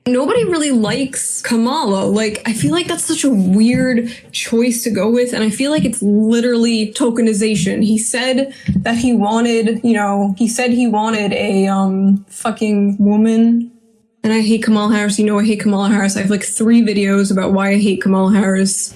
Nobody really likes Kamala. Like, I feel like that's such a weird choice to go with, and I feel like it's literally tokenization. He said that he wanted, a fucking woman. And I hate Kamala Harris. You know I hate Kamala Harris. I have like 3 videos about why I hate Kamala Harris.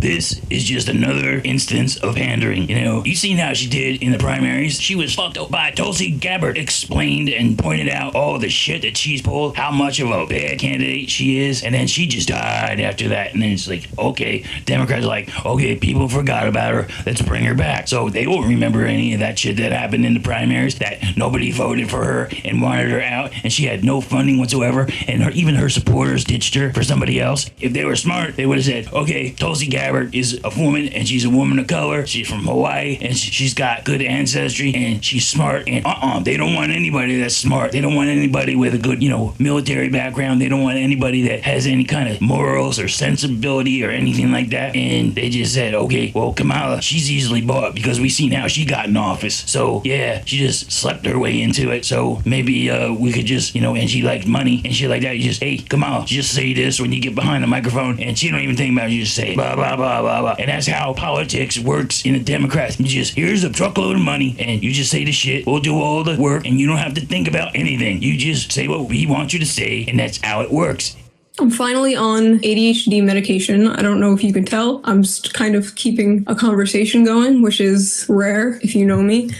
This is just another instance of pandering. You know, you seen how she did in the primaries? She was fucked up by Tulsi. Gabbard explained and pointed out all the shit that she's pulled, how much of a bad candidate she is, and then she just died after that. And then it's like, okay, Democrats are like, okay, people forgot about her, let's bring her back. So they won't remember any of that shit that happened in the primaries, that nobody voted for her and wanted her out, and she had no funding whatsoever, and even her supporters ditched her for somebody else. If they were smart, they would have said, okay, Tulsi Gabbard is a woman, and she's a woman of color, she's from Hawaii, and she's got good ancestry, and she's smart, and they don't want anybody that's smart. They don't want anybody with a good, military background. They don't want anybody that has any kind of morals or sensibility or anything like that. And they just said, okay, well, Kamala, she's easily bought because we seen how she got in office. So yeah, she just slept her way into it. So maybe we could just, and she liked money and shit like that. You just, hey, Kamala, just say this when you get behind the microphone, and she don't even think about it. You just say blah blah blah blah blah. And that's how politics works in the Democrats. You just, here's a truckload of money, and you just say the shit. We'll do all the work, and you don't have to think about anything. You just say what we want you to say, and that's how it works. I'm finally on ADHD medication. I don't know if you can tell. I'm just kind of keeping a conversation going, which is rare if you know me.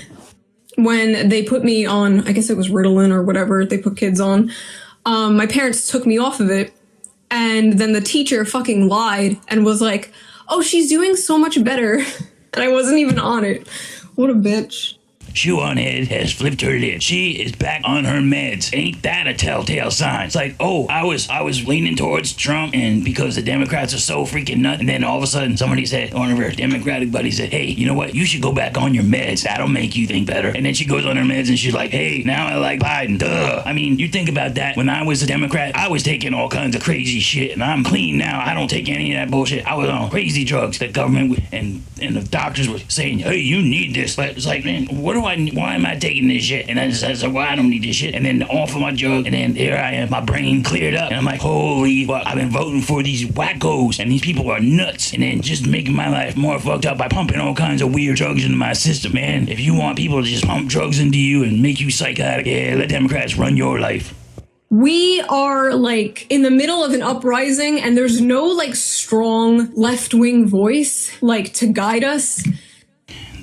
When they put me on, I guess it was Ritalin or whatever they put kids on, my parents took me off of it, and then the teacher fucking lied and was like, oh, she's doing so much better. And I wasn't even on it. What a bitch. ShoeOnHead has flipped her lid. She is back on her meds. Ain't that a telltale sign? It's like, oh, I was leaning towards Trump, and because the Democrats are so freaking nuts, and then all of a sudden somebody said, one of her Democratic buddies said, hey, you know what? You should go back on your meds. That'll make you think better. And then she goes on her meds and she's like, hey, now I like Biden. Duh. I mean, you think about that. When I was a Democrat, I was taking all kinds of crazy shit, and I'm clean now. I don't take any of that bullshit. I was on crazy drugs. The government and the doctors were saying, hey, you need this. But it's like, man, why am I taking this shit? And I said, well, I don't need this shit. And then off of my drug, and then here I am, my brain cleared up, and I'm like, holy fuck, I've been voting for these wackos, and these people are nuts, and then just making my life more fucked up by pumping all kinds of weird drugs into my system, man. If you want people to just pump drugs into you and make you psychotic, yeah, let Democrats run your life. We are like in the middle of an uprising, and there's no like strong left-wing voice like to guide us.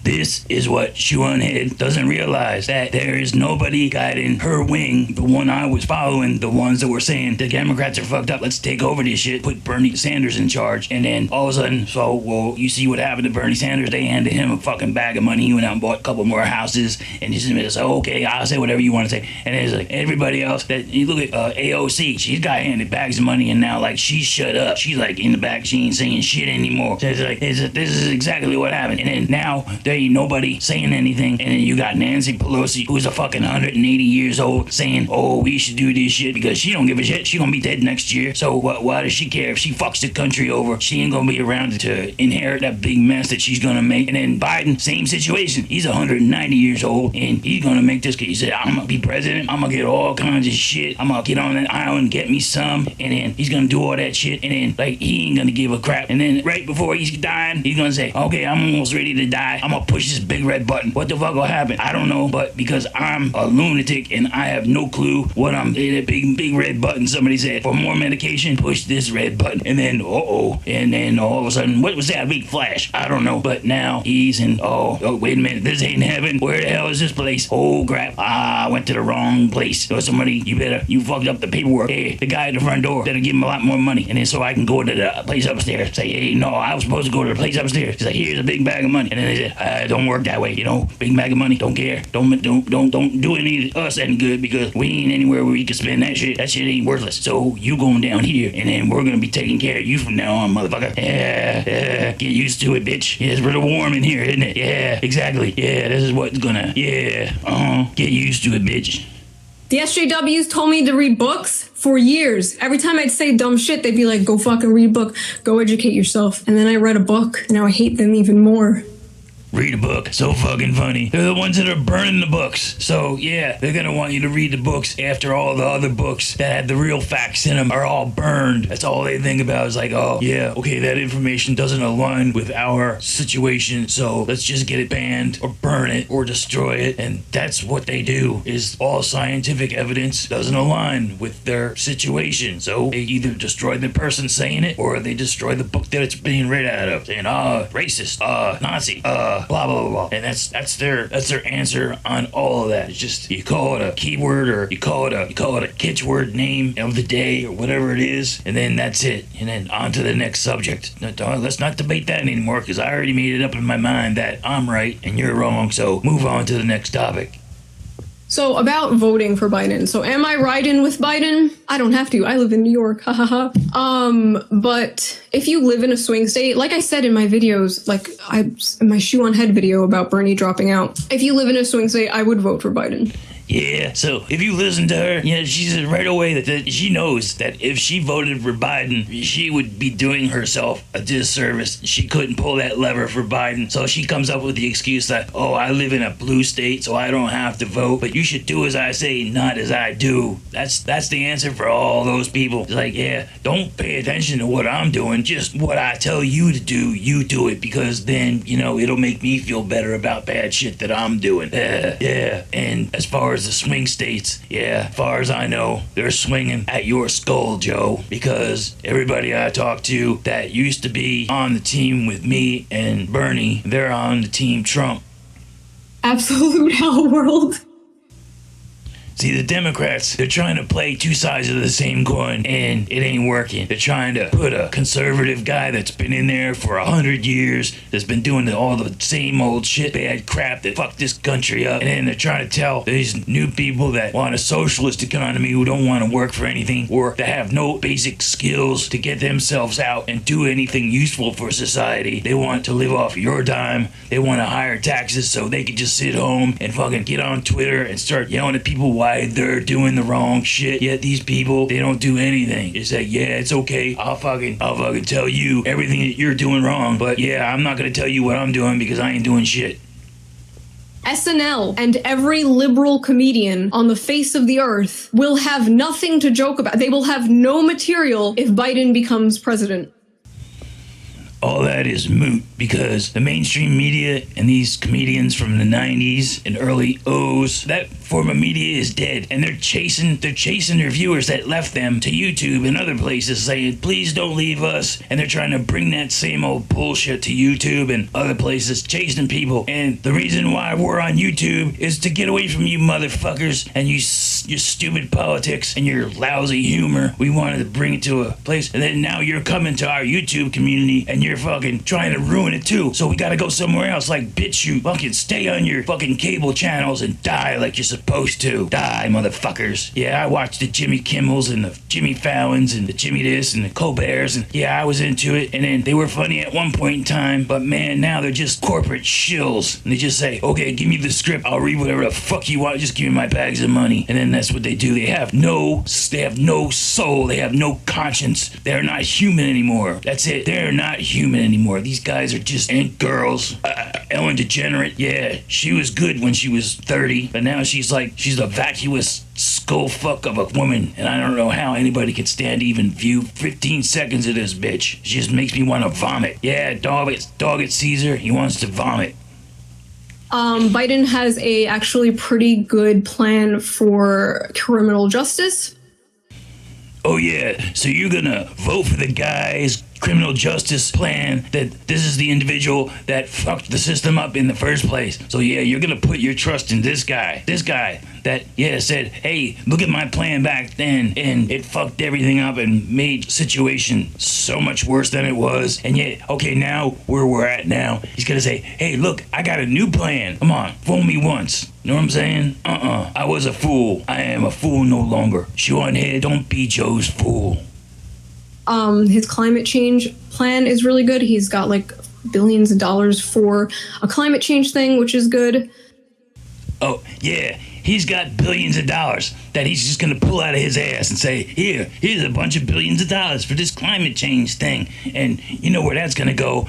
This is what ShoeOnHead doesn't realize, that there is nobody guiding her wing. The one I was following, the ones that were saying the Democrats are fucked up, let's take over this shit, put Bernie Sanders in charge. And then all of a sudden, you see what happened to Bernie Sanders. They handed him a fucking bag of money. He went out and bought a couple more houses, and he's just like, okay, I'll say whatever you want to say. And then it's like everybody else that you look at, AOC, she's got handed bags of money, and now like she's shut up. She's like in the back, she ain't saying shit anymore. So it's like, this is exactly what happened. And then now there ain't nobody saying anything, and then you got Nancy Pelosi, who's a fucking 180 years old, saying, oh, we should do this shit because she don't give a shit. She gonna be dead next year. So why does she care if she fucks the country over? She ain't gonna be around to inherit that big mess that she's gonna make. And then Biden, same situation. He's 190 years old, and he's gonna make this. He said, I'm gonna be president. I'm gonna get all kinds of shit. I'm gonna get on that island, get me some, and then he's gonna do all that shit, and then like he ain't gonna give a crap. And then right before he's dying, he's gonna say, okay, I'm almost ready to die. I'm gonna push this big red button. What the fuck will happen? I don't know, but because I'm a lunatic and I have no clue what I'm in, a big red button. Somebody said, for more medication, push this red button. And then and then all of a sudden, what was that big flash? I don't know, but now he's in, oh wait a minute, this ain't heaven. Where the hell is this place? Oh crap, I went to the wrong place. So somebody, you fucked up the paperwork. Hey, the guy at the front door, better give him a lot more money, and then so I can go to the place upstairs, say, hey, no, I was supposed to go to the place upstairs. He's like, here's a big bag of money. And then they said, don't work that way, big bag of money, don't care, don't do any of us any good, because we ain't anywhere where we can spend that shit ain't worthless. So you going down here, and then we're gonna be taking care of you from now on, motherfucker. Yeah, get used to it, bitch. Yeah, it's really warm in here, isn't it? Yeah, exactly. Yeah, this is what's gonna, get used to it, bitch. The SJWs told me to read books for years. Every time I'd say dumb shit, they'd be like, go fucking read a book, go educate yourself. And then I read a book, and now I hate them even more. read a book. So fucking funny. They're the ones that are burning the books. So yeah, they're gonna want you to read the books after all the other books that had the real facts in them are all burned. That's all they think about is like, oh yeah, okay, that information doesn't align with our situation, so let's just get it banned or burn it or destroy it. And that's what they do, is all scientific evidence doesn't align with their situation. So they either destroy the person saying it or they destroy the book that it's being read out of, saying, racist, Nazi, blah, blah, blah, blah. And that's their answer on all of that. It's just, you call it a keyword or you call it a catchword name of the day or whatever it is, and then that's it. And then on to the next subject. Let's not debate that anymore, because I already made it up in my mind that I'm right and you're wrong, so move on to the next topic. So about voting for Biden. So am I riding with Biden? I don't have to. I live in New York. Ha ha ha. But if you live in a swing state, like I said in my videos, in my ShoeOnHead video about Bernie dropping out, if you live in a swing state, I would vote for Biden. Yeah, so if you listen to her, she said right away that she knows that if she voted for Biden, she would be doing herself a disservice. She couldn't pull that lever for Biden, so she comes up with the excuse that, oh, I live in a blue state, so I don't have to vote, but you should do as I say, not as I do. That's the answer for all those people. It's like, yeah, don't pay attention to what I'm doing, just what I tell you to do, you do it, because then, it'll make me feel better about bad shit that I'm doing. Yeah, and as far as the swing states, as far as I know, they're swinging at your skull, Joe, because everybody I talk to that used to be on the team with me and Bernie, they're on the team Trump. Absolute hell world. See, the Democrats, they're trying to play two sides of the same coin, and it ain't working. They're trying to put a conservative guy that's been in there for 100 years, that's been doing all the same old shit, bad crap that fucked this country up, and then they're trying to tell these new people that want a socialist economy, who don't want to work for anything, or that have no basic skills to get themselves out and do anything useful for society. They want to live off your dime. They want to higher taxes so they can just sit home and fucking get on Twitter and start yelling at people why they're doing the wrong shit. Yet these people, they don't do anything. It's like, yeah, it's okay. I'll fucking tell you everything that you're doing wrong, but yeah, I'm not gonna tell you what I'm doing because I ain't doing shit. SNL and every liberal comedian on the face of the earth will have nothing to joke about. They will have no material if Biden becomes president. All that is moot, because the mainstream media and these comedians from the 90s and early O's, that form of media is dead, and they're chasing their viewers that left them to YouTube and other places, saying, please don't leave us. And they're trying to bring that same old bullshit to YouTube and other places, chasing people. And the reason why we're on YouTube is to get away from you motherfuckers and your stupid politics and your lousy humor. We wanted to bring it to a place, and then now you're coming to our YouTube community and you're fucking trying to ruin it too. So we gotta go somewhere else. Like, bitch, you fucking stay on your fucking cable channels and die like you're supposed to. Die, motherfuckers. Yeah, I watched the Jimmy Kimmels and the Jimmy Fallons and the Jimmy this and the Colberts, and yeah, I was into it. And then they were funny at one point in time, but man, now they're just corporate shills. And they just say, okay, give me the script. I'll read whatever the fuck you want. Just give me my bags of money. And then that's what they do. They have no soul. They have no conscience. They're not human anymore. That's it. They're not human anymore. These guys are just, and girls. Ellen DeGenerate, yeah, she was good when she was 30, but now she's a vacuous skull fuck of a woman, and I don't know how anybody can stand to even view 15 seconds of this bitch. She just makes me want to vomit. Yeah, Doggit sees her, he wants to vomit. Biden has a actually pretty good plan for criminal justice. Oh yeah, so you're gonna vote for the guy's criminal justice plan that this is the individual that fucked the system up in the first place. So yeah, you're gonna put your trust in this guy that, yeah, said, hey, look at my plan back then, and it fucked everything up and made situation so much worse than it was. And yet, okay, now where we're at now, he's gonna say, hey, look, I got a new plan. Come on, fool me once. You know what I'm saying? I was a fool. I am a fool no longer. ShoeOnHead, don't be Joe's fool. His climate change plan is really good. He's got like billions of dollars for a climate change thing, which is good. Oh, yeah. He's got billions of dollars that he's just going to pull out of his ass and say, here's a bunch of billions of dollars for this climate change thing. And you know where that's going to go?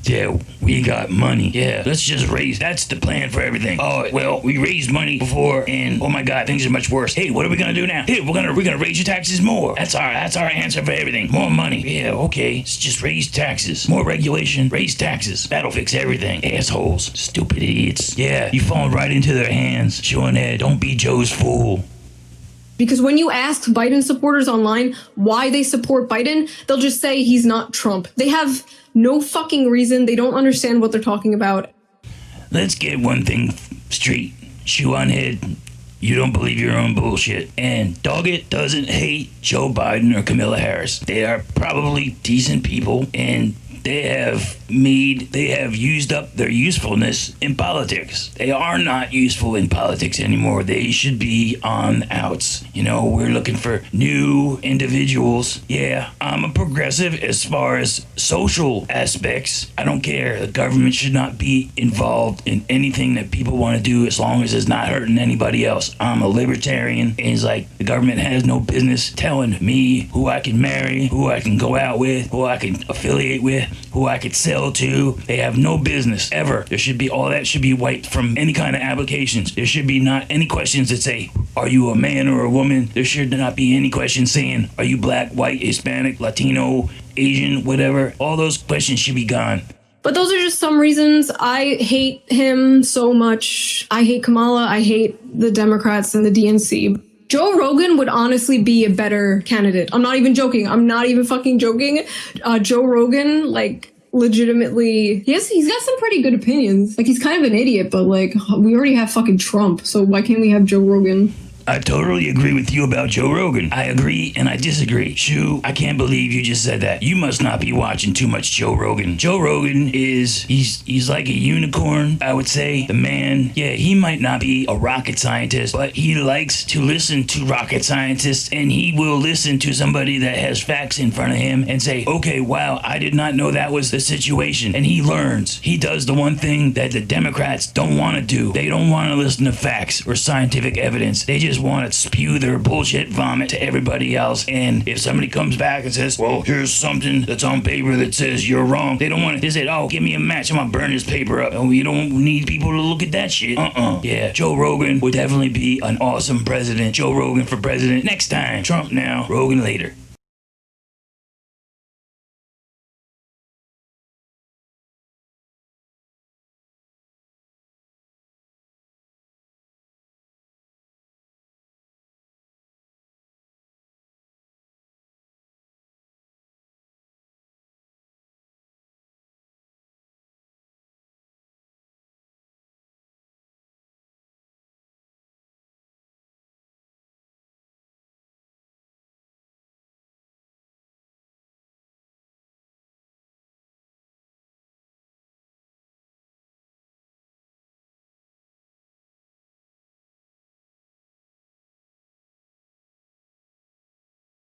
Yeah, we got money. Yeah, let's just raise. That's the plan for everything. Oh, well, we raised money before, and oh my God, things are much worse. Hey, what are we gonna do now? Hey, we're gonna raise your taxes more. That's our answer for everything. More money. Yeah, okay. Let's just raise taxes. More regulation. Raise taxes. That'll fix everything. Assholes. Stupid idiots. Yeah, you falling right into their hands. ShoeOnHead, don't be Joe's fool. Because when you ask Biden supporters online why they support Biden, they'll just say he's not Trump. They have no fucking reason. They don't understand what they're talking about. Let's get one thing straight. ShoeOnHead, you don't believe your own bullshit. And Doggit doesn't hate Joe Biden or Kamala Harris. They are probably decent people, and they have used up their usefulness in politics. They are not useful in politics anymore. They should be on outs. You know, we're looking for new individuals. Yeah, I'm a progressive as far as social aspects. I don't care. The government should not be involved in anything that people want to do as long as it's not hurting anybody else. I'm a libertarian, and it's like the government has no business telling me who I can marry, who I can go out with, who I can affiliate with, who I could sell to. They have no business ever. There should be, all that should be wiped from any kind of applications. There should be not any questions that say, are you a man or a woman? There should not be any questions saying, are you black, white, Hispanic, Latino, Asian, whatever. All those questions should be gone. But those are just some reasons. I hate him so much. I hate Kamala. I hate the Democrats and the DNC. Joe Rogan would honestly be a better candidate. I'm not even joking. I'm not even fucking joking. Joe Rogan, like, legitimately, he's got some pretty good opinions. Like, he's kind of an idiot, but, like, we already have fucking Trump, so why can't we have Joe Rogan? I totally agree with you about Joe Rogan. I agree and I disagree. Shoo, I can't believe you just said that. You must not be watching too much Joe Rogan. Joe Rogan he's like a unicorn, I would say. The man, yeah, he might not be a rocket scientist, but he likes to listen to rocket scientists, and he will listen to somebody that has facts in front of him and say, okay, wow, I did not know that was the situation. And he learns. He does the one thing that the Democrats don't want to do. They don't want to listen to facts or scientific evidence. They just want to spew their bullshit vomit to everybody else. And if somebody comes back and says, well, here's something that's on paper that says you're wrong, they don't want to. They say, oh, give me a match, I'm gonna burn this paper up. Oh, you don't need people to look at that shit. Yeah, Joe Rogan would definitely be an awesome president. Joe Rogan for president next time. Trump now, Rogan later.